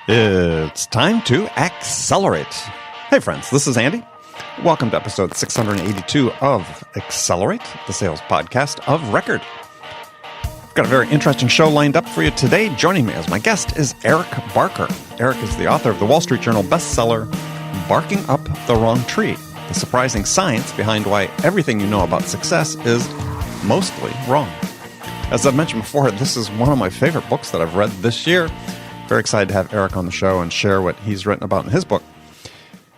It's time to accelerate. Hey friends, this is Andy. Welcome to episode 682 of Accelerate, the sales podcast of record. I've got a very interesting show lined up for you today. Joining me as my guest is Eric Barker. Eric is the author of the Wall Street Journal bestseller, Barking Up the Wrong Tree, the surprising science behind why everything you know about success is mostly wrong. As I've mentioned before, this is one of my favorite books that I've read this year. Very excited to have Eric on the show and share what he's written about in his book.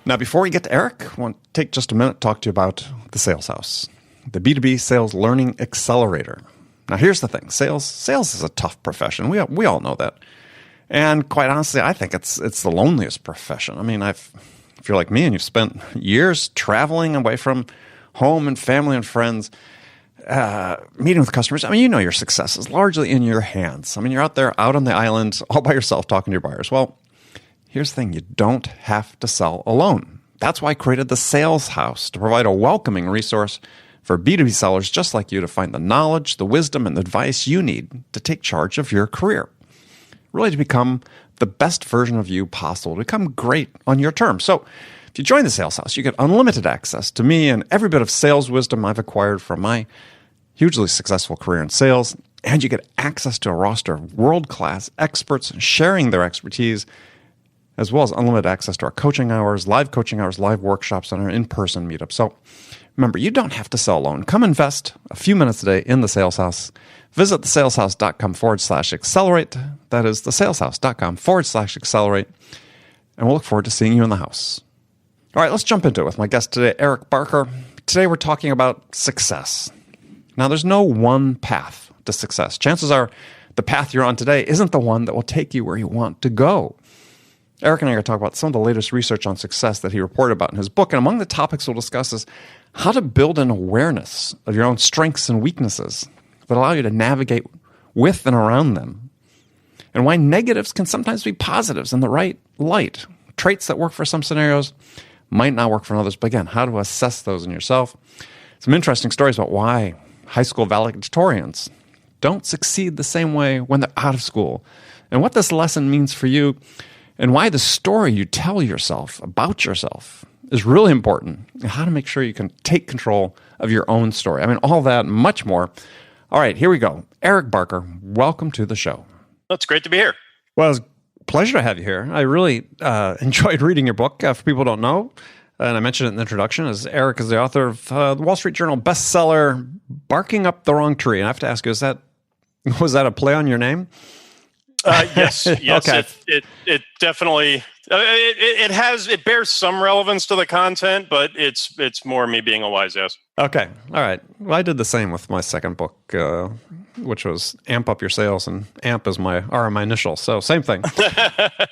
Now, before we get to Eric, I want to take just a minute to talk to you about the Sales House, the B2B Sales Learning Accelerator. Now, here's the thing. Sales is a tough profession. We all know that. And quite honestly, I think it's the loneliest profession. I mean, if you're like me and you've spent years traveling away from home and family and friends, meeting with customers, I mean, you know your success is largely in your hands. I mean, you're out there, out on the island, all by yourself, talking to your buyers. Well, here's the thing. You don't have to sell alone. That's why I created the Sales House, to provide a welcoming resource for B2B sellers just like you to find the knowledge, the wisdom, and the advice you need to take charge of your career. Really to become the best version of you possible, to become great on your terms. So if you join the Sales House, you get unlimited access to me and every bit of sales wisdom I've acquired from my hugely successful career in sales, and you get access to a roster of world-class experts sharing their expertise, as well as unlimited access to our coaching hours, live workshops, and our in-person meetups. So remember, you don't have to sell alone. Come invest a few minutes a day in the Sales House. Visit thesaleshouse.com/accelerate. That is thesaleshouse.com/accelerate. And we'll look forward to seeing you in the house. All right, let's jump into it with my guest today, Eric Barker. Today we're talking about success. Now, there's no one path to success. Chances are the path you're on today isn't the one that will take you where you want to go. Eric and I are going to talk about some of the latest research on success that he reported about in his book. And among the topics we'll discuss is how to build an awareness of your own strengths and weaknesses that allow you to navigate with and around them, and why negatives can sometimes be positives in the right light. Traits that work for some scenarios might not work for others. But again, how to assess those in yourself. Some interesting stories about why high school valedictorians don't succeed the same way when they're out of school, and what this lesson means for you, and why the story you tell yourself about yourself is really important, and how to make sure you can take control of your own story. I mean, all that and much more. All right, here we go. Eric Barker, welcome to the show. It's great to be here. Well, it's a pleasure to have you here. I really enjoyed reading your book. For people who don't know, and I mentioned it in the introduction, as Eric is the author of the Wall Street Journal bestseller, Barking Up the Wrong Tree. And I have to ask you, was that a play on your name? Yes. Okay. It definitely it bears some relevance to the content, but it's more me being a wise ass. Okay, all right. Well, I did the same with my second book, which was Amp Up Your Sales, and AMP is my initial, so same thing.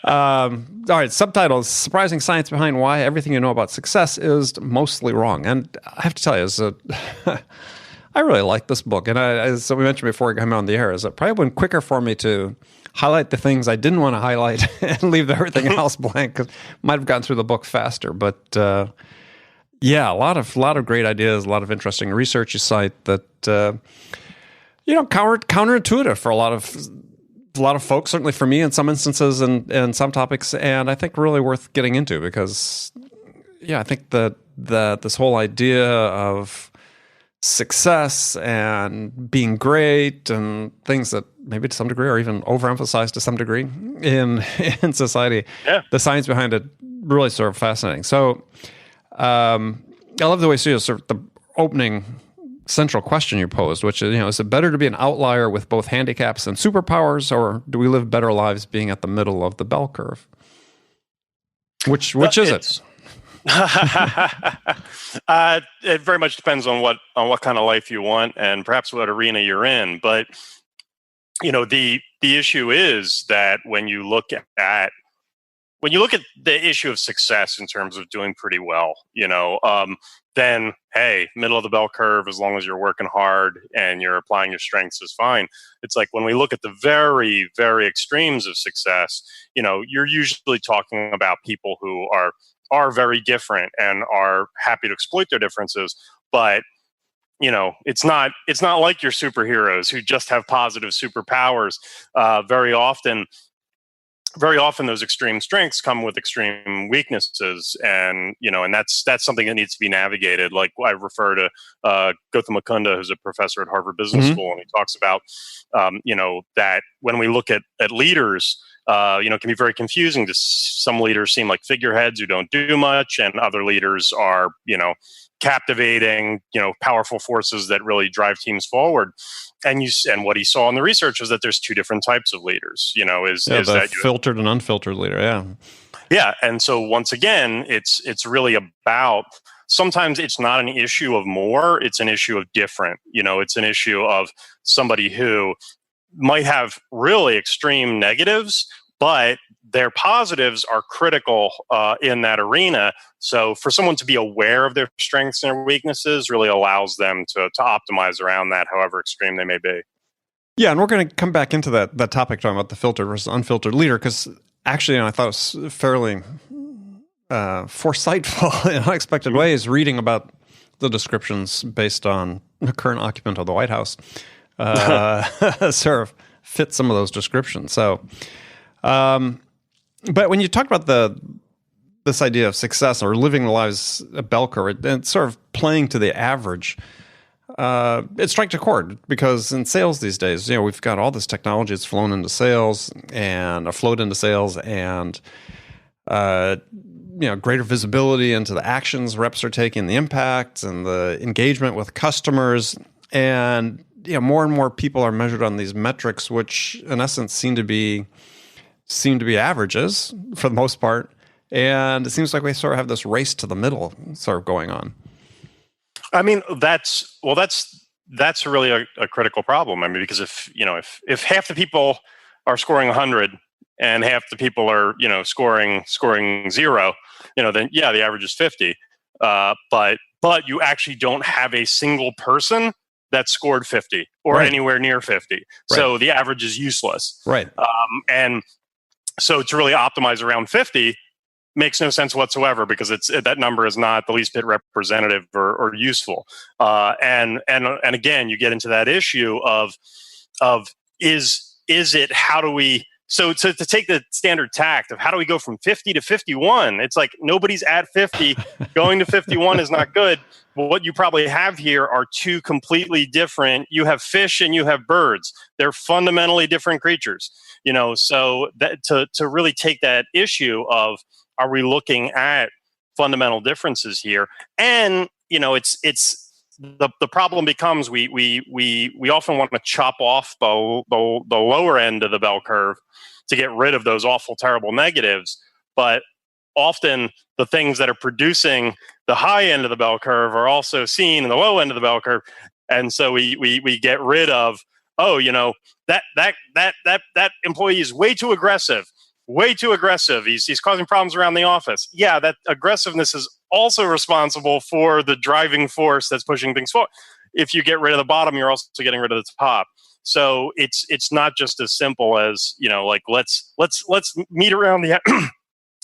All right, subtitle is Surprising Science Behind Why Everything You Know About Success is Mostly Wrong. And I have to tell you, I really like this book, and as we mentioned before we came on the air, it probably went quicker for me to highlight the things I didn't want to highlight and leave everything else blank, because might have gotten through the book faster. But yeah, a lot of great ideas, a lot of interesting research you cite that counterintuitive for a lot of folks, certainly for me in some instances and some topics, and I think really worth getting into, because I think that this whole idea of success and being great and things that maybe to some degree are even overemphasized to some degree in society. Yeah. The science behind it really sort of fascinating. So I love the way sort of the opening central question you posed, which is it better to be an outlier with both handicaps and superpowers, or do we live better lives being at the middle of the bell curve? Which is it? It very much depends on what kind of life you want and perhaps what arena you're in. But the issue is that when you look at the issue of success in terms of doing pretty well, then hey, middle of the bell curve, as long as you're working hard and you're applying your strengths, is fine. It's like when we look at the very, very extremes of success, you're usually talking about people who are very different and are happy to exploit their differences, but it's not like your superheroes who just have positive superpowers. Very often those extreme strengths come with extreme weaknesses, and that's something that needs to be navigated. Like I refer to Gautam Mukunda, who's a professor at Harvard Business School, and he talks about that when we look at leaders, it can be very confusing. Some leaders seem like figureheads who don't do much, and other leaders are captivating, powerful forces that really drive teams forward. And what he saw in the research was that there's two different types of leaders. Is that filtered and unfiltered leader? Yeah. And so once again, it's really about, sometimes it's not an issue of more, it's an issue of different. It's an issue of somebody who might have really extreme negatives, but their positives are critical in that arena. So for someone to be aware of their strengths and their weaknesses really allows them to optimize around that, however extreme they may be. Yeah, and we're going to come back into that topic, talking about the filtered versus unfiltered leader, because actually I thought it was fairly foresightful in unexpected ways, reading about the descriptions based on the current occupant of the White House sort of fit some of those descriptions. So, but when you talk about this idea of success or living the lives of bell curve, it's sort of playing to the average. It strikes a chord, because in sales these days, we've got all this technology that's flown into sales and afloat into sales, and greater visibility into the actions reps are taking, the impact and the engagement with customers, and more and more people are measured on these metrics, which in essence seem to be averages for the most part. And it seems like we sort of have this race to the middle sort of going on. I mean, that's really a critical problem. I mean, because if half the people are scoring 100 and half the people are scoring 0, then yeah, the average is 50. But you actually don't have a single person that scored 50 or anywhere near 50. Right. So the average is useless. Right. And so to really optimize around 50 makes no sense whatsoever, because that number is not the least bit representative or useful. And again, you get into that issue of is it, how do we, so to take the standard tact of how do we go from 50 to 51? It's like nobody's at 50. Going to 51 is not good. What you probably have here are two completely different. You have fish and you have birds. They're fundamentally different creatures. So that to really take that issue of, are we looking at fundamental differences here? And it's the problem becomes we often want to chop off the lower end of the bell curve to get rid of those awful, terrible negatives. But often the things that are producing the high end of the bell curve are also seen in the low end of the bell curve. And so we get rid of, that employee is way too aggressive. He's causing problems around the office. Yeah, that aggressiveness is also responsible for the driving force that's pushing things forward. If you get rid of the bottom, you're also getting rid of the top. So it's not just as simple as like let's meet around the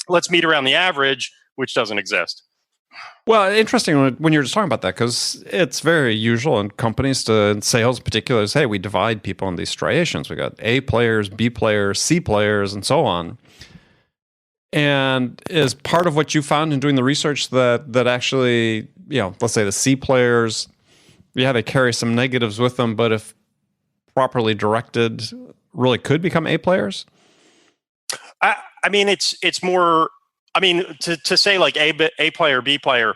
let's meet around the average, which doesn't exist. Well, interesting when you're just talking about that, because it's very usual in companies, in sales in particular, is, hey, we divide people in these striations. We got A players, B players, C players, and so on. And is part of what you found in doing the research that actually, let's say the C players, they carry some negatives with them, but if properly directed, really could become A players? I mean, it's more. I mean, to say like A player, B player,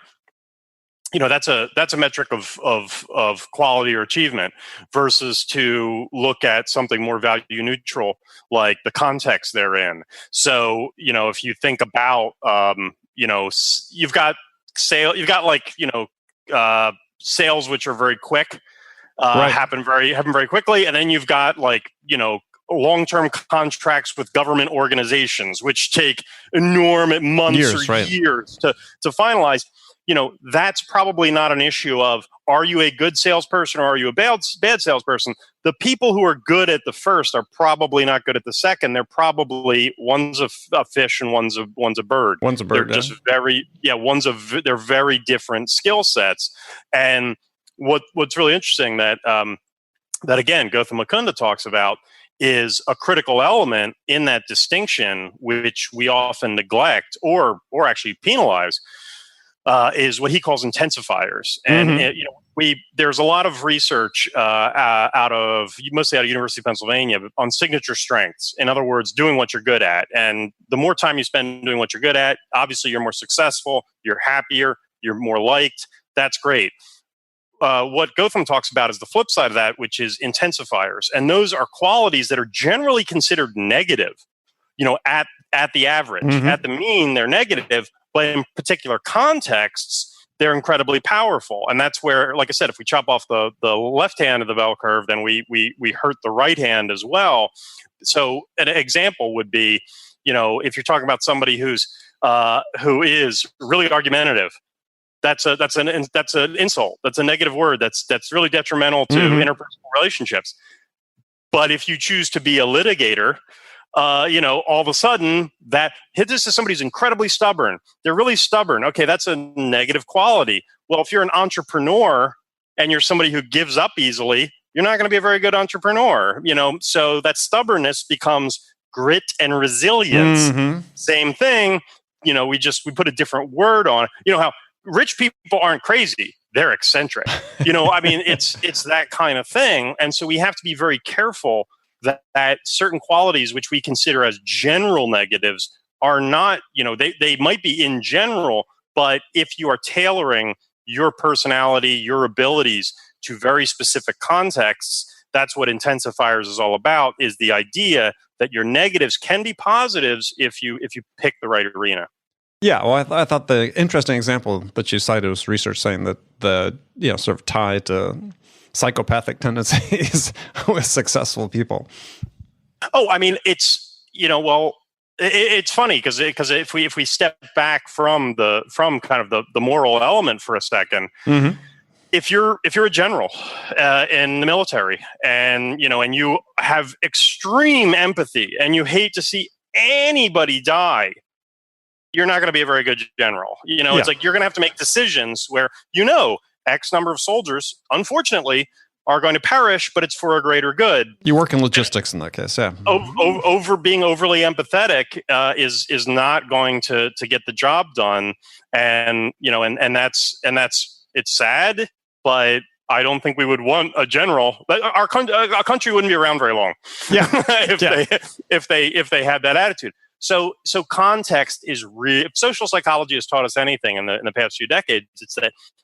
that's a metric of quality or achievement, versus to look at something more value neutral, like the context they're in. So, if you think about, you've got sales which are very quick, happen very quickly, and then you've got long-term contracts with government organizations, which take enormous months years to finalize. That's probably not an issue of, are you a good salesperson or are you a bad salesperson? The people who are good at the first are probably not good at the second. They're probably, one's a fish and one's a bird. One's a bird. They're just they're very different skill sets. And what's really interesting that that again Gautam Mukunda talks about is a critical element in that distinction, which we often neglect or actually penalize, is what he calls intensifiers. And there's a lot of research mostly out of University of Pennsylvania on signature strengths. In other words, doing what you're good at. And the more time you spend doing what you're good at, obviously you're more successful, you're happier, you're more liked. That's great. What Gautam talks about is the flip side of that, which is intensifiers. And those are qualities that are generally considered negative, at the average. At the mean, they're negative, but in particular contexts, they're incredibly powerful. And that's where, like I said, if we chop off the left hand of the bell curve, then we hurt the right hand as well. So an example would be, if you're talking about somebody who is really argumentative, that's an insult. That's a negative word. That's really detrimental to interpersonal relationships. But if you choose to be a litigator, all of a sudden this is somebody who's incredibly stubborn. They're really stubborn. Okay, that's a negative quality. Well, if you're an entrepreneur and you're somebody who gives up easily, you're not going to be a very good entrepreneur. So that stubbornness becomes grit and resilience. Same thing. We put a different word on it. How rich people aren't crazy. They're eccentric. It's that kind of thing. And so we have to be very careful that certain qualities which we consider as general negatives are not, they might be in general, but if you are tailoring your personality, your abilities to very specific contexts, that's what intensifiers is all about, is the idea that your negatives can be positives if you pick the right arena. Yeah, well, I thought the interesting example that you cited was research saying that the sort of tie to psychopathic tendencies with successful people. Oh, I mean, it's it's funny because if we step back from kind of the moral element for a second, if you're a general in the military and you have extreme empathy and you hate to see anybody die, you're not going to be a very good general. It's like you're going to have to make decisions where X number of soldiers, unfortunately, are going to perish, but it's for a greater good. You work in logistics in that case, yeah. Being overly empathetic is not going to get the job done, and that's it's sad, but I don't think we would want a general. Our country wouldn't be around very long. Yeah, if they had that attitude. So context is real. Social psychology has taught us anything in the past few decades.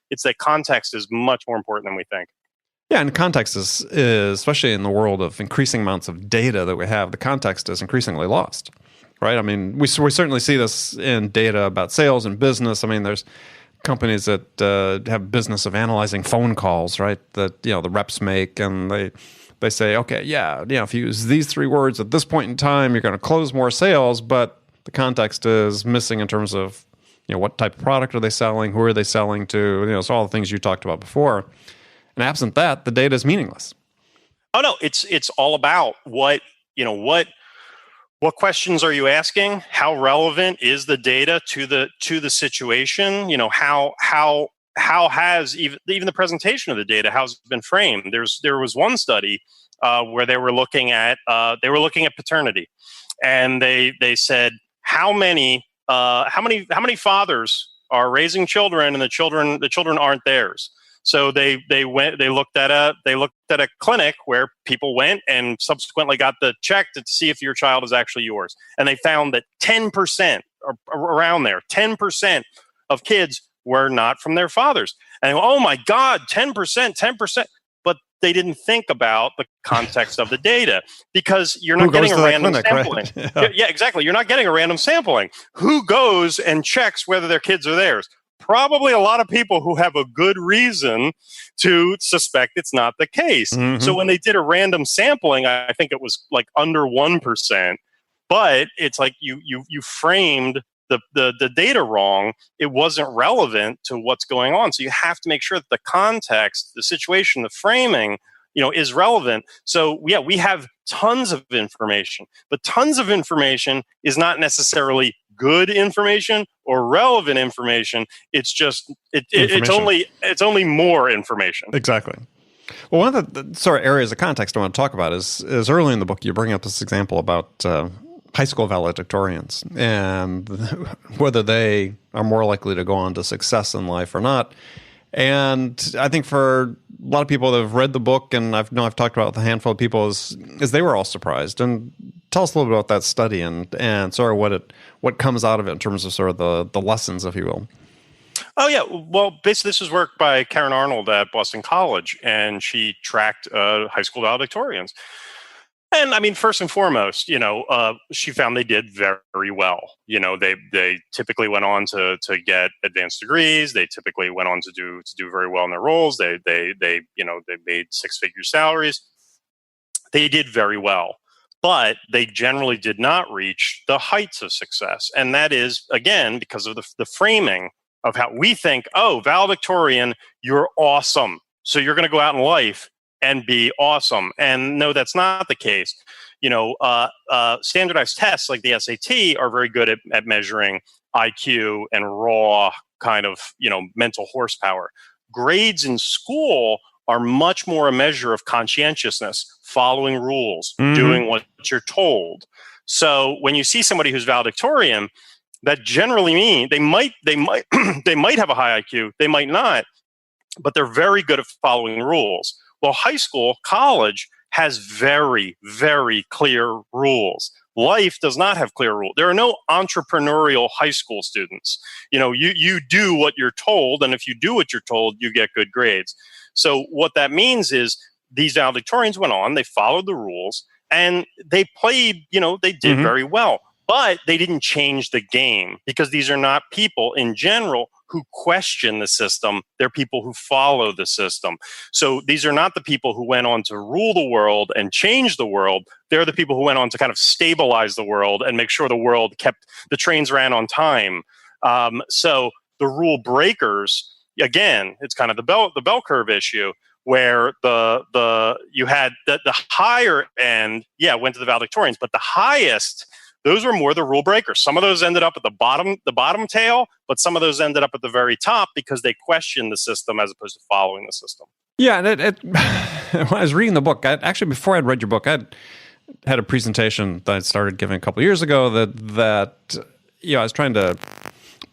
It's that context is much more important than we think. Yeah, and context is especially in the world of increasing amounts of data that we have, the context is increasingly lost, right? I mean, we certainly see this in data about sales and business. I mean, there's companies that have business of analyzing phone calls, right? That the reps make, and they say, okay, if you use these 3 words at this point in time, you're going to close more sales, but the context is missing in terms of what type of product are they selling, who are they selling to, so all the things you talked about before. And absent that, the data is meaningless. Oh no, it's all about what questions are you asking? How relevant is the data to the situation? How has even the presentation of the data, how's it been framed? There was one study where they were looking at paternity, and they said how many fathers are raising children and the children aren't theirs. So they looked at a clinic where people went and subsequently got the check to see if your child is actually yours. And they found that 10% or around there, 10% of kids were not from their fathers. And oh my God, 10%. But they didn't think about the context of the data, because you're not getting a random sampling. Right? Yeah, exactly. You're not getting a random sampling. Who goes and checks whether their kids are theirs? Probably a lot of people who have a good reason to suspect it's not the case. So when they did a random sampling, I think it was like under 1%, but it's like you framed the data wrong. It wasn't relevant to what's going on. So you have to make sure that the context, the situation, the framing, is relevant. So we have tons of information, but tons of information is not necessarily good information or relevant information. It's just it's only more information. Exactly. Well, one of the sort of areas of context I want to talk about is early in the book you bring up this example about high school valedictorians and whether they are more likely to go on to success in life or not. And I think for a lot of people that have read the book, and I've talked about with a handful of people, is they were all surprised. And tell us a little bit about that study and sort of what comes out of it in terms of sort of the lessons, if you will. Oh, yeah. Well, basically, this was work by Karen Arnold at Boston College, and she tracked high school valedictorians. And I mean, first and foremost, she found they did very well. They typically went on to get advanced degrees. They typically went on to do very well in their roles. They made six-figure salaries. They did very well, but they generally did not reach the heights of success. And that is, again, because of the framing of how we think, oh, valedictorian, you're awesome. So you're going to go out in life and be awesome. And no, that's not the case. Standardized tests like the SAT are very good at measuring IQ and raw kind of, mental horsepower. Grades in school are much more a measure of conscientiousness, following rules, doing what you're told. So when you see somebody who's valedictorian, that generally means they might they might have a high IQ, they might not, but they're very good at following rules. Well, high school, college has very, very clear rules. Life does not have clear rules. There are no entrepreneurial high school students. You do what you're told, and if you do what you're told, you get good grades. So what that means is these valedictorians went on, they followed the rules, and they played, they did very well. But they didn't change the game because these are not people in general who question the system. They're people who follow the system. So these are not the people who went on to rule the world and change the world. They're the people who went on to kind of stabilize the world and make sure the trains ran on time. So the rule breakers, again, it's kind of the bell curve issue, where you had the higher end, went to the valedictorians, but the highest, those were more the rule breakers. Some of those ended up at the bottom tail, but some of those ended up at the very top because they questioned the system as opposed to following the system. Yeah, and when I was reading the book, actually before I'd read your book, I'd had a presentation that I started giving a couple of years ago that I was trying to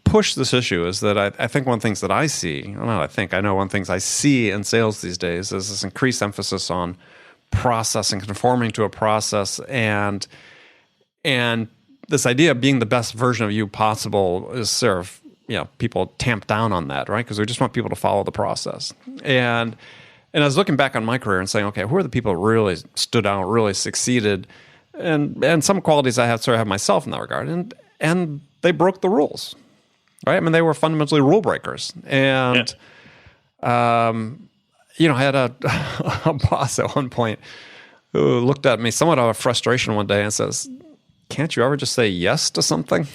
push this issue. Is that I think one of the things that I see, I know one of the things I see in sales these days is this increased emphasis on process and conforming to a process, and this idea of being the best version of you possible is sort of, people tamp down on that, right? Because we just want people to follow the process. And I was looking back on my career and saying, okay, who are the people who really stood out, really succeeded? And some qualities I have myself in that regard. And they broke the rules, right? I mean, they were fundamentally rule breakers. And, I had a boss at one point who looked at me somewhat out of frustration one day and says, can't you ever just say yes to something?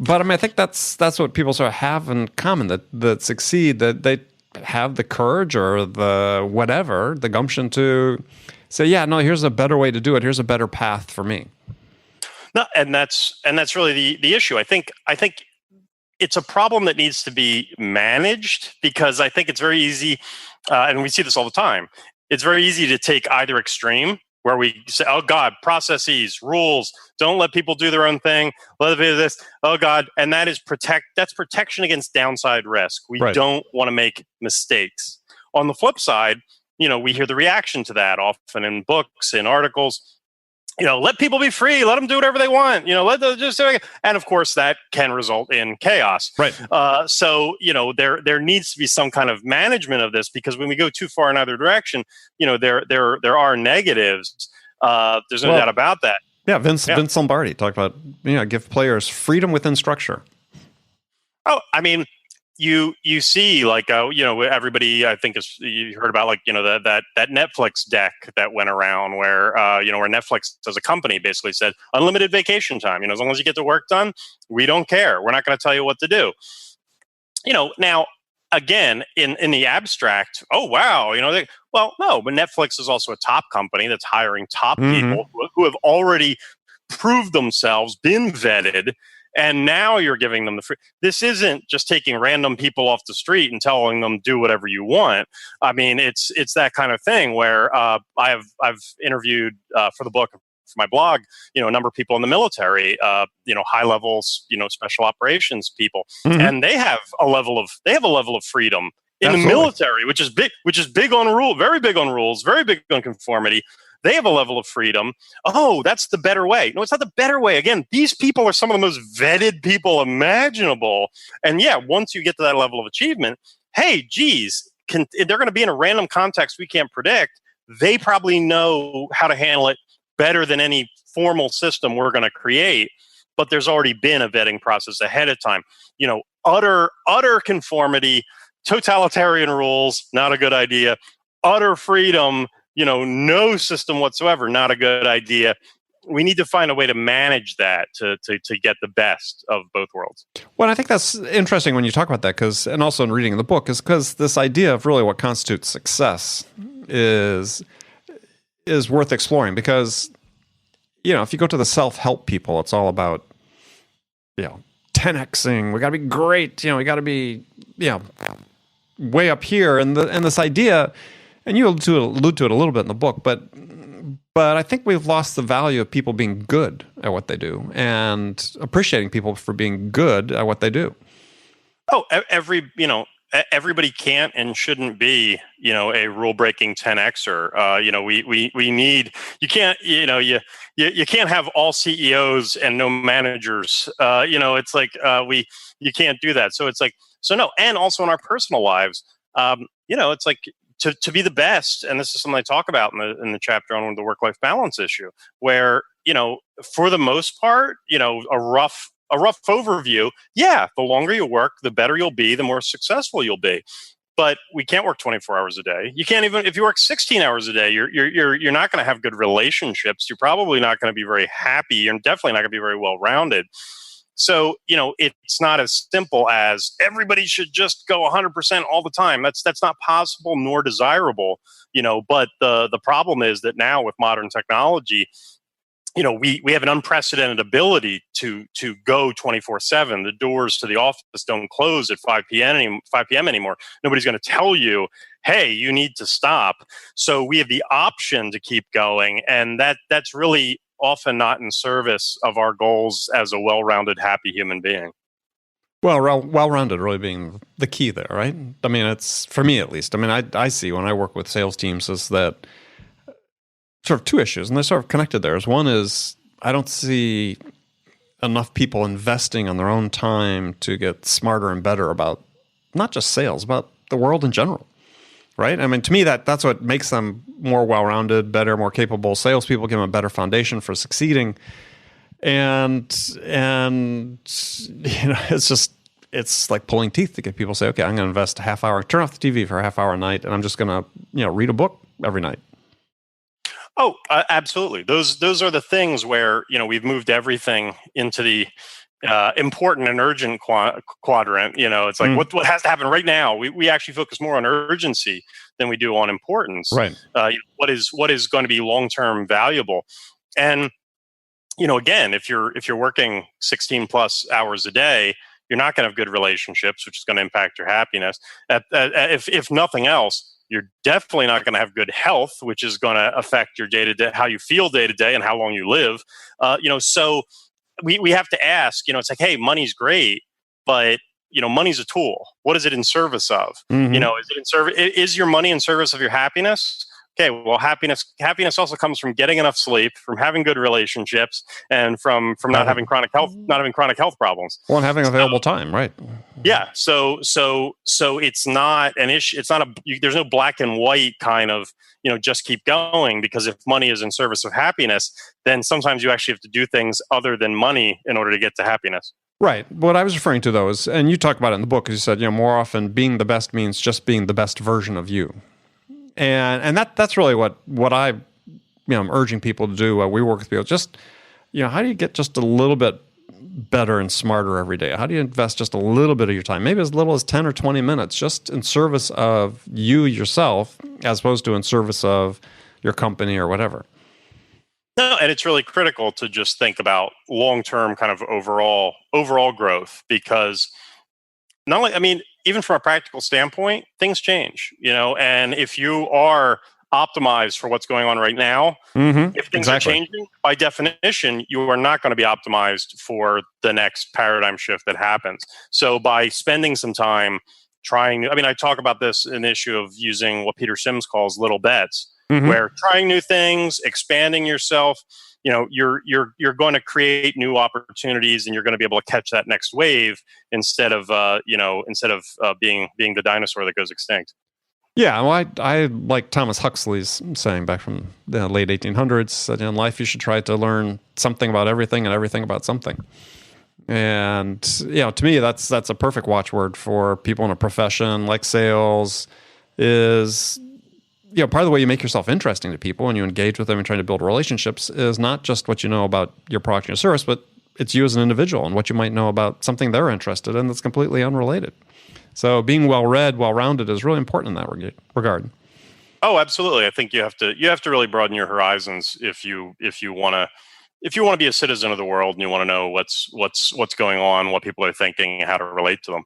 But I mean, I think that's what people sort of have in common that succeed, that they have the courage or the gumption to say, here's a better way to do it. Here's a better path for me. No, and that's really the issue. I think it's a problem that needs to be managed because I think it's very easy, and we see this all the time. It's very easy to take either extreme, where we say, oh God, processes, rules, don't let people do their own thing, let them do this, oh God, and that's protection against downside risk. We don't want to make mistakes. On the flip side, we hear the reaction to that often in books, in articles. Let people be free, let them do whatever they want, let them just do it. And of course that can result in chaos. Right. So, there needs to be some kind of management of this, because when we go too far in either direction, there are negatives. There's no doubt about that. Yeah. Vince Lombardi talked about, give players freedom within structure. Oh, I mean, you see, like, everybody, I think, you heard about, like, that Netflix deck that went around where, where Netflix as a company basically said unlimited vacation time. As long as you get the work done, we don't care. We're not going to tell you what to do. Now, again, in the abstract, oh, wow, well, no, but Netflix is also a top company that's hiring top people who have already proved themselves, been vetted, and now you're giving them the free. This isn't just taking random people off the street and telling them do whatever you want. I mean, it's that kind of thing where I've interviewed for the book, for my blog, a number of people in the military, high levels, special operations people, and they have a level of freedom in the military, which is big on rule, very big on rules, very big on conformity. They have a level of freedom. Oh, that's the better way. No, it's not the better way. Again, these people are some of the most vetted people imaginable. And yeah, once you get to that level of achievement, hey, geez, they're going to be in a random context we can't predict. They probably know how to handle it better than any formal system we're going to create. But there's already been a vetting process ahead of time. Utter conformity, totalitarian rules, not a good idea. Utter freedom, no system whatsoever, not a good idea. We need to find a way to manage that to get the best of both worlds. Well, I think that's interesting when you talk about that, and also in reading the book, is because this idea of really what constitutes success is worth exploring. Because, if you go to the self-help people, it's all about, 10xing. We got to be great. We got to be, way up here. And this idea, and you allude to it a little bit in the book, but I think we've lost the value of people being good at what they do and appreciating people for being good at what they do. Oh, everybody can't and shouldn't be, a rule-breaking 10xer. We need, you can't, you can't have all CEOs and no managers. It's like you can't do that. So no. And also in our personal lives, it's like, to be the best, and this is something I talk about in the chapter on the work-life balance issue, where, for the most part, a rough overview, the longer you work, the better you'll be, the more successful you'll be. But we can't work 24 hours a day. You can't even, if you work 16 hours a day, you're not going to have good relationships. You're probably not going to be very happy. You're definitely not going to be very well-rounded. So, it's not as simple as everybody should just go 100% all the time. That's not possible nor desirable, but the problem is that now with modern technology, we have an unprecedented ability to go 24/7. The doors to the office don't close at 5 p.m. anymore. Nobody's going to tell you, hey, you need to stop. So we have the option to keep going. And that's really often not in service of our goals as a well-rounded, happy human being. Well, well-rounded really being the key there, right? I mean, it's, for me at least, I see when I work with sales teams is that sort of two issues, and they're sort of connected there. One is I don't see enough people investing on their own time to get smarter and better about not just sales, about the world in general. Right? I mean, to me, that's what makes them more well-rounded, better, more capable salespeople, give them a better foundation for succeeding. And it's like pulling teeth to get people to say, okay, I'm going to invest a half hour, turn off the TV for a half hour a night, and I'm just going to, read a book every night. Oh, absolutely. Those are the things where, we've moved everything into the important and urgent quadrant. It's like what has to happen right now. We actually focus more on urgency than we do on importance. Right. What is going to be long-term valuable. And again, if you're working 16 plus hours a day, you're not going to have good relationships, which is going to impact your happiness. If nothing else, you're definitely not going to have good health, which is going to affect your day-to-day, how you feel day-to-day and how long you live. So we have to ask, it's like, hey, money's great, but, money's a tool. What is it in service of? Mm-hmm. Is your money in service of your happiness? Okay, well, happiness also comes from getting enough sleep, from having good relationships, and from not having chronic health problems. Well, and having available time, right? Yeah. So it's not an issue. It's not there's no black and white kind of, just keep going, because if money is in service of happiness, then sometimes you actually have to do things other than money in order to get to happiness. Right. What I was referring to, though, is, and you talk about it in the book, is you said, more often being the best means just being the best version of you. And that's really what I'm urging people to do while we work with people. Just, how do you get just a little bit better and smarter every day? How do you invest just a little bit of your time, maybe as little as 10 or 20 minutes, just in service of you yourself, as opposed to in service of your company or whatever? No, and it's really critical to just think about long-term kind of overall growth, because not only, I mean, even from a practical standpoint, things change, and if you are optimized for what's going on right now, if things are changing, by definition, you are not going to be optimized for the next paradigm shift that happens. So by spending some time I talk about this in the issue of using what Peter Sims calls little bets, where trying new things, expanding yourself, you're going to create new opportunities, and you're going to be able to catch that next wave instead of being the dinosaur that goes extinct. Yeah, well, I like Thomas Huxley's saying back from the late 1800s that in life you should try to learn something about everything and everything about something. And to me, that's a perfect watchword for people in a profession like sales. Is part of the way you make yourself interesting to people and you engage with them and trying to build relationships is not just what you know about your product and your service, but it's you as an individual and what you might know about something they're interested in that's completely unrelated. So being well-read, well-rounded is really important in that regard. Oh, absolutely. I think you have to really broaden your horizons if you want to be a citizen of the world and you want to know what's going on, what people are thinking, how to relate to them.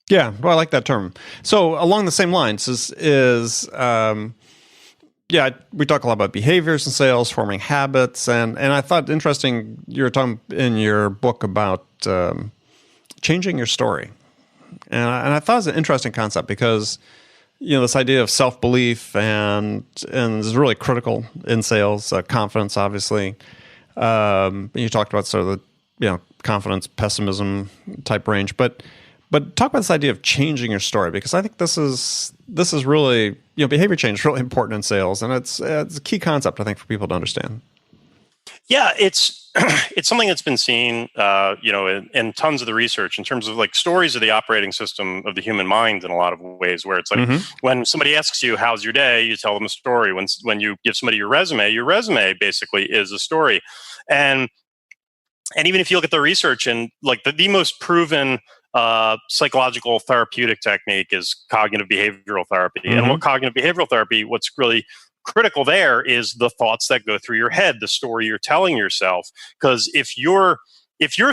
Yeah, well, I like that term. So along the same lines we talk a lot about behaviors in sales, forming habits, and I thought interesting you were talking in your book about changing your story. And I thought it was an interesting concept because, this idea of self-belief and is really critical in sales, confidence, obviously. You talked about sort of the, confidence, pessimism type range, but talk about this idea of changing your story, because I think this is really, behavior change is really important in sales, and it's a key concept, I think, for people to understand. Yeah, it's something that's been seen, in tons of the research in terms of like stories of the operating system of the human mind in a lot of ways, where it's like when somebody asks you, how's your day? You tell them a story. When you give somebody your resume basically is a story. And even if you look at the research and like the most proven psychological therapeutic technique is cognitive behavioral therapy. And what cognitive behavioral therapy, what's really critical there is the thoughts that go through your head, the story you're telling yourself. Because if you're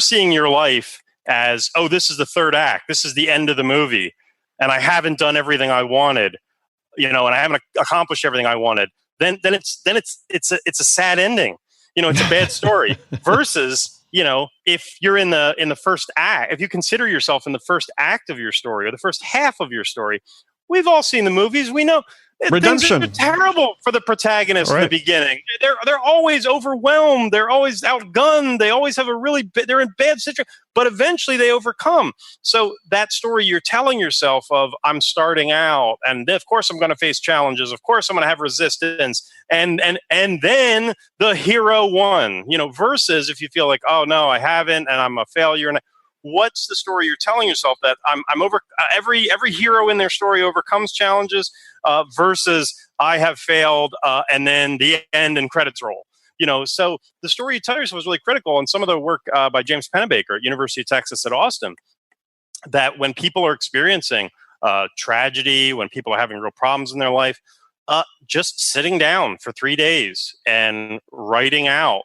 seeing your life as, oh, this is the third act, this is the end of the movie, and I haven't done everything I wanted, and I haven't accomplished everything I wanted, then it's a sad ending. It's a bad story. Versus, if you're in the first act, if you consider yourself in the first act of your story or the first half of your story, we've all seen the movies. We know redemption. Things are terrible for the protagonist in the beginning. They're always overwhelmed. They're always outgunned. They always have they're in bad situation, but eventually they overcome. So that story you're telling yourself of, I'm starting out, and of course I'm going to face challenges. Of course I'm going to have resistance, and then the hero won. Versus if you feel like, oh no, I haven't, and I'm a failure. And what's the story you're telling yourself that I'm over? Every hero in their story overcomes challenges. Versus I have failed, and then the end and credits roll. So the story you tell yourself is really critical. And some of the work by James Pennebaker at University of Texas at Austin, that when people are experiencing tragedy, when people are having real problems in their life, just sitting down for 3 days and writing out,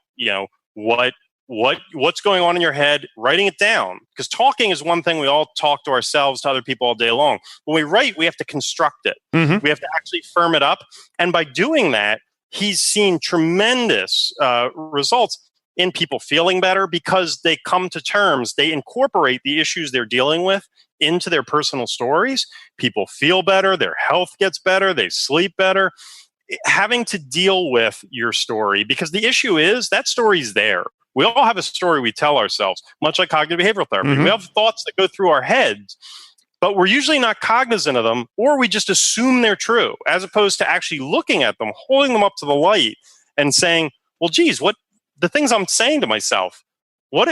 what's going on in your head, writing it down. Because talking is one thing. We all talk to ourselves, to other people all day long. When we write, we have to construct it. We have to actually firm it up. And by doing that, he's seen tremendous results in people feeling better because they come to terms. They incorporate the issues they're dealing with into their personal stories. People feel better. Their health gets better. They sleep better. Having to deal with your story, because the issue is that story's there. We all have a story we tell ourselves, much like cognitive behavioral therapy. We have thoughts that go through our heads, but we're usually not cognizant of them, or we just assume they're true, as opposed to actually looking at them, holding them up to the light and saying, well, geez, what the things I'm saying to myself, what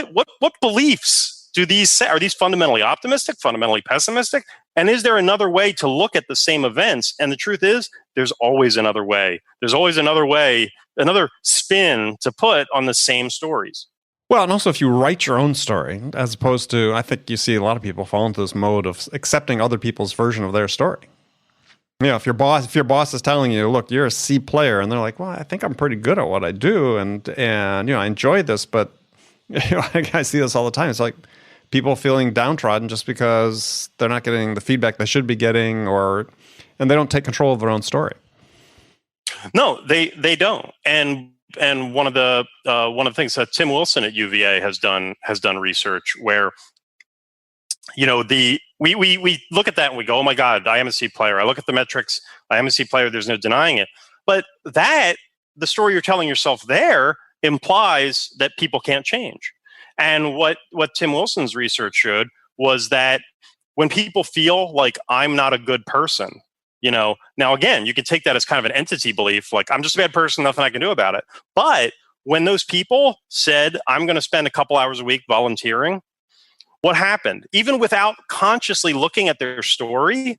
beliefs do these say? Are these fundamentally optimistic, fundamentally pessimistic? And is there another way to look at the same events? And the truth is, there's always another way. There's always another way, another spin to put on the same stories. Well, and also if you write your own story, as opposed to, I think you see a lot of people fall into this mode of accepting other people's version of their story. If your boss is telling you, look, you're a C player, and they're like, well, I think I'm pretty good at what I do, and I enjoy this, but I see this all the time. It's like people feeling downtrodden just because they're not getting the feedback they should be getting, and they don't take control of their own story. No, they don't. And one of the things that Tim Wilson at UVA has done research where, we look at that and we go, oh my God, I am a C player. I look at the metrics, I am a C player. There's no denying it. But the story you're telling yourself there implies that people can't change. And what Tim Wilson's research showed was that when people feel like I'm not a good person, now again, you could take that as kind of an entity belief, like I'm just a bad person, nothing I can do about it. But when those people said, I'm going to spend a couple hours a week volunteering, what happened? Even without consciously looking at their story,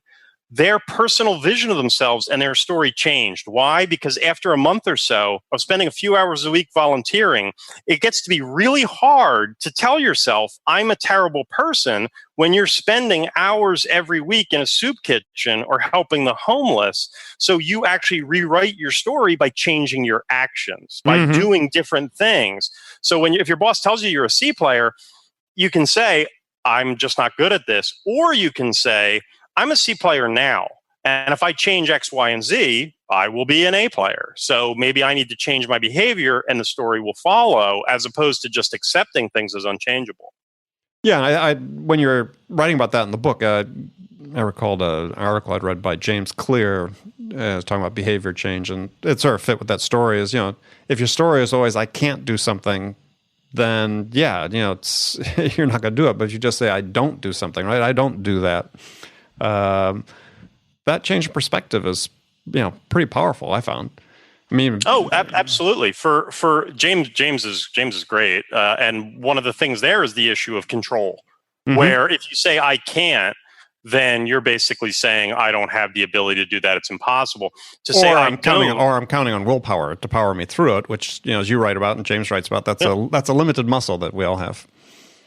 their personal vision of themselves and their story changed. Why? Because after a month or so of spending a few hours a week volunteering, it gets to be really hard to tell yourself, I'm a terrible person, when you're spending hours every week in a soup kitchen or helping the homeless. So you actually rewrite your story by changing your actions, by doing different things. So if your boss tells you you're a C player, you can say, I'm just not good at this. Or you can say, I'm a C player now, and if I change X, Y, and Z, I will be an A player. So maybe I need to change my behavior and the story will follow, as opposed to just accepting things as unchangeable. Yeah, I when you're writing about that in the book, I recalled an article I'd read by James Clear talking about behavior change, and it sort of fit with that story. Is if your story is always I can't do something, then it's you're not going to do it. But if you just say I don't do something, right? I don't do that. That change in perspective is, pretty powerful, I found. I mean, absolutely. For James is great. And one of the things there is the issue of control, where if you say I can't, then you're basically saying I don't have the ability to do that. It's impossible to say I'm counting on willpower to power me through it, which, as you write about and James writes about, that's a limited muscle that we all have.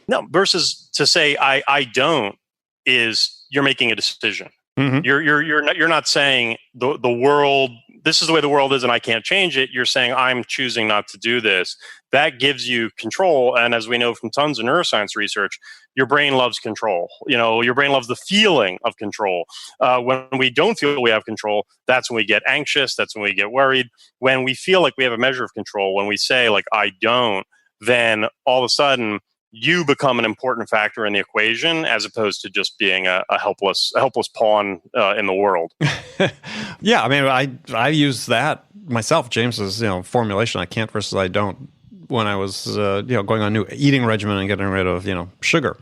No, versus to say I don't is you're making a decision. You're not saying the world, this is the way the world is and I can't change it. You're saying I'm choosing not to do this. That gives you control. And as we know from tons of neuroscience research, your brain loves control. Your brain loves the feeling of control. When we don't feel we have control, that's when we get anxious. That's when we get worried. When we feel like we have a measure of control, when we say like I don't, then all of a sudden you become an important factor in the equation, as opposed to just being a helpless pawn in the world. Yeah, I mean, I use that myself. James's formulation, I can't versus I don't, when I was going on a new eating regimen and getting rid of sugar,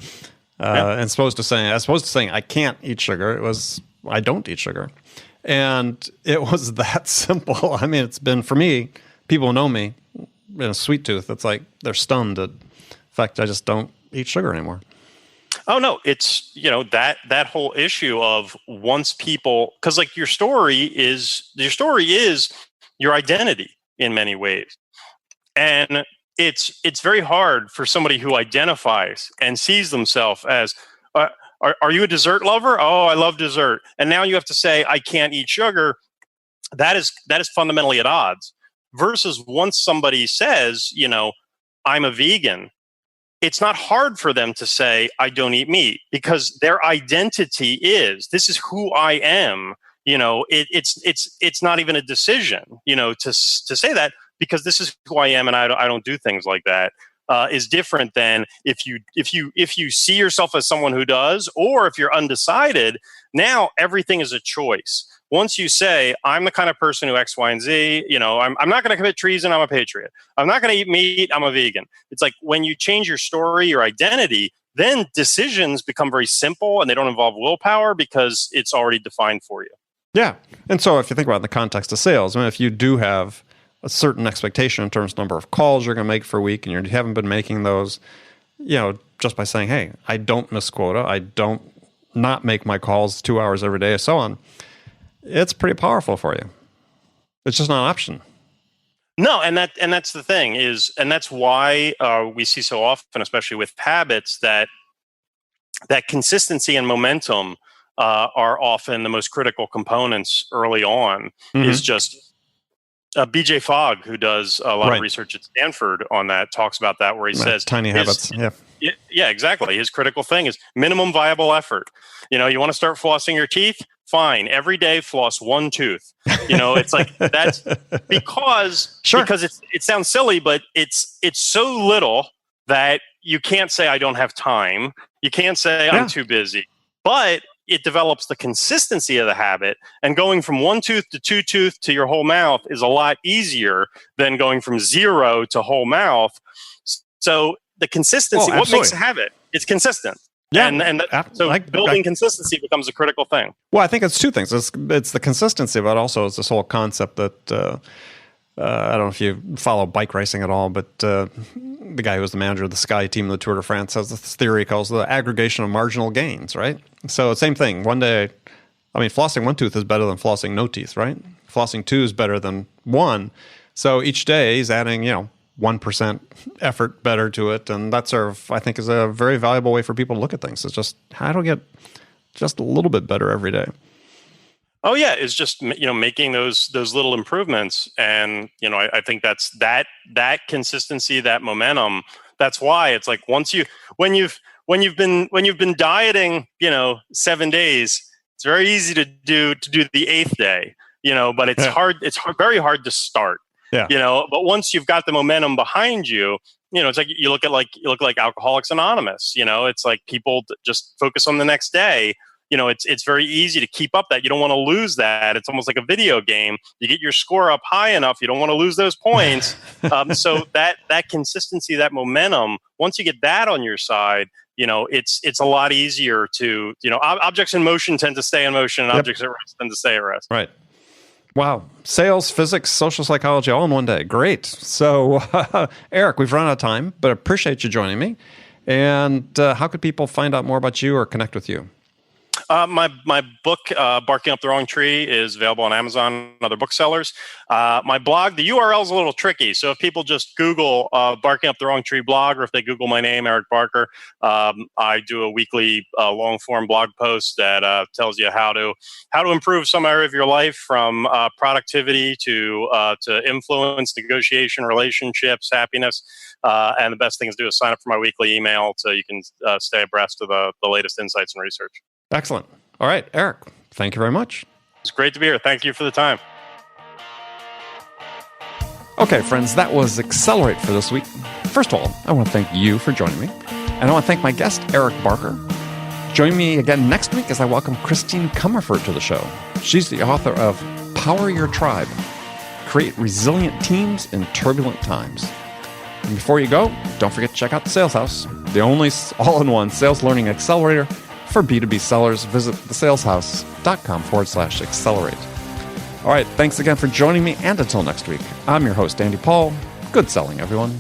and as opposed to saying I can't eat sugar, it was I don't eat sugar, and it was that simple. I mean, it's been for me. People who know me, a sweet tooth. It's like they're stunned at. In fact, I just don't eat sugar anymore. Oh no, it's that whole issue of once people, because like your story is your identity in many ways, and it's very hard for somebody who identifies and sees themselves as are you a dessert lover? Oh, I love dessert, and now you have to say I can't eat sugar. That is fundamentally at odds. Versus once somebody says I'm a vegan, it's not hard for them to say, I don't eat meat, because their identity is, this is who I am. It's not even a decision, to say that, because this is who I am and I don't do things like that, is different than if you see yourself as someone who does, or if you're undecided. Now everything is a choice. Once you say, I'm the kind of person who X, Y, and Z, I'm not going to commit treason, I'm a patriot. I'm not going to eat meat, I'm a vegan. It's like when you change your story, your identity, then decisions become very simple and they don't involve willpower because it's already defined for you. Yeah. And so if you think about it in the context of sales, I mean, if you do have a certain expectation in terms of number of calls you're going to make for a week and you haven't been making those, just by saying, hey, I don't miss quota, I don't not make my calls 2 hours every day, and so on. It's pretty powerful for you. It's just not an option. No, and that's the thing and that's why we see so often, especially with habits, that consistency and momentum are often the most critical components early on. Is just BJ Fogg, who does a lot of research at Stanford on that, talks about that, where he says tiny habits. Yeah, exactly. His critical thing is minimum viable effort. You want to start flossing your teeth? Fine. Every day, floss one tooth. It's like that's because it sounds silly, but it's so little that you can't say I don't have time. You can't say I'm too busy. But it develops the consistency of the habit, and going from one tooth to two tooth to your whole mouth is a lot easier than going from 0 to whole mouth. So the consistency, what makes a habit? It's consistent. Yeah, so building consistency becomes a critical thing. Well, I think it's two things. It's the consistency, but also it's this whole concept that I don't know if you follow bike racing at all, but the guy who was the manager of the Sky team of the Tour de France has this theory he calls the aggregation of marginal gains, right? So same thing. One day, flossing one tooth is better than flossing no teeth, right? Flossing two is better than one. So each day he's adding, 1% effort better to it. And that I think is a very valuable way for people to look at things. It's just how to get just a little bit better every day. Oh yeah, it's just making those little improvements, and I think that's that consistency, that momentum. That's why it's like when you've been dieting 7 days, it's very easy to do the 8th day, but it's hard. It's very hard to start. Yeah. But once you've got the momentum behind you, it's like you look like Alcoholics Anonymous. It's like people just focus on the next day. It's very easy to keep up that. You don't want to lose that. It's almost like a video game. You get your score up high enough, you don't want to lose those points. So that consistency, that momentum, once you get that on your side, it's a lot easier to, objects in motion tend to stay in motion, and objects at rest tend to stay at rest. Right. Wow. Sales, physics, social psychology, all in one day. Great. So, Eric, we've run out of time, but appreciate you joining me. And how could people find out more about you or connect with you? My book, Barking Up the Wrong Tree, is available on Amazon and other booksellers. My blog, the URL is a little tricky. So if people just Google Barking Up the Wrong Tree blog, or if they Google my name, Eric Barker, I do a weekly long-form blog post that tells you how to improve some area of your life, from productivity to influence, negotiation, relationships, happiness. And the best thing to do is sign up for my weekly email so you can stay abreast of the latest insights and research. Excellent. All right, Eric, thank you very much. It's great to be here. Thank you for the time. Okay, friends, that was Accelerate for this week. First of all, I want to thank you for joining me. And I want to thank my guest, Eric Barker. Join me again next week as I welcome Christine Comerford to the show. She's the author of Power Your Tribe, Create Resilient Teams in Turbulent Times. And before you go, don't forget to check out the Sales House, the only all-in-one sales learning accelerator for B2B sellers. Visit thesaleshouse.com/accelerate. All right, thanks again for joining me, and until next week, I'm your host, Andy Paul. Good selling, everyone.